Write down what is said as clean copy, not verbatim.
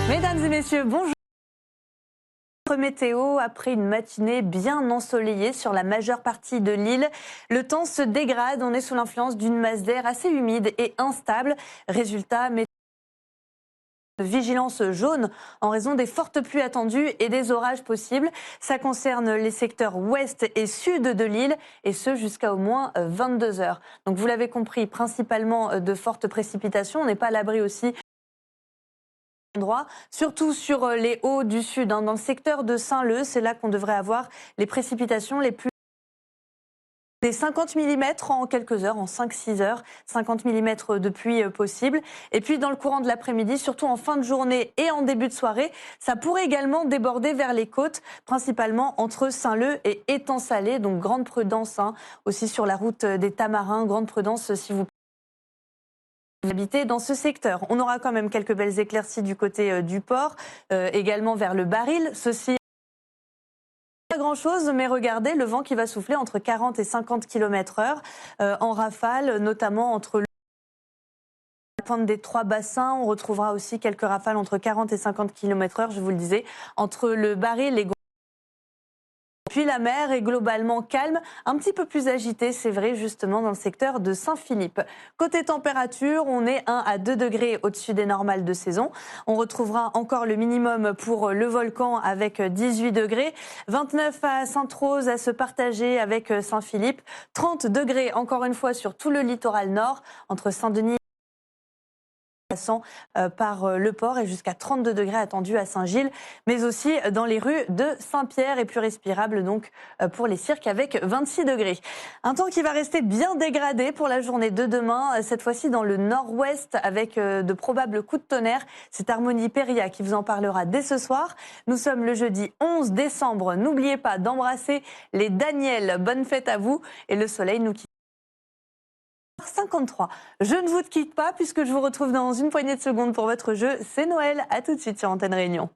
Mesdames et messieurs, bonjour. Météo, après une matinée bien ensoleillée sur la majeure partie de l'île, le temps se dégrade. On est sous l'influence d'une masse d'air assez humide et instable. Résultat, vigilance jaune en raison des fortes pluies attendues et des orages possibles. Ça concerne les secteurs ouest et sud de l'île et ce jusqu'à au moins 22 heures. Donc vous l'avez compris, principalement de fortes précipitations. On n'est pas à l'abri aussi surtout sur les hauts du sud. Dans le secteur de Saint-Leu, c'est là qu'on devrait avoir les précipitations les plus des 50 mm en quelques heures, en 5-6 heures, 50 mm de pluie possible. Et puis dans le courant de l'après-midi, surtout en fin de journée et en début de soirée, ça pourrait également déborder vers les côtes, principalement entre Saint-Leu et Étang-Salé. Donc grande prudence aussi sur la route des Tamarins, grande prudence si vous habitez dans ce secteur. On aura quand même quelques belles éclaircies du côté du port, également vers le Baril. Ceci pas grand-chose, mais regardez le vent qui va souffler entre 40 et 50 km/h en rafale, notamment entre la pointe des trois bassins. On retrouvera aussi quelques rafales entre 40 et 50 km/h, je vous le disais, entre le Baril et puis la mer est globalement calme, un petit peu plus agitée, c'est vrai, justement dans le secteur de Saint-Philippe. Côté température, on est 1 à 2 degrés au-dessus des normales de saison. On retrouvera encore le minimum pour le volcan avec 18 degrés, 29 à Sainte-Rose à se partager avec Saint-Philippe, 30 degrés encore une fois sur tout le littoral nord, entre Saint-Denis passant par le port et jusqu'à 32 degrés attendus à Saint-Gilles, mais aussi dans les rues de Saint-Pierre et plus respirable donc pour les cirques avec 26 degrés. Un temps qui va rester bien dégradé pour la journée de demain, cette fois-ci dans le nord-ouest avec de probables coups de tonnerre. C'est Harmonie Péria qui vous en parlera dès ce soir. Nous sommes le jeudi 11 décembre. N'oubliez pas d'embrasser les Daniel. Bonne fête à vous et le soleil nous quitte. 53. Je ne vous quitte pas puisque je vous retrouve dans une poignée de secondes pour votre jeu. C'est Noël. À tout de suite sur Antenne Réunion.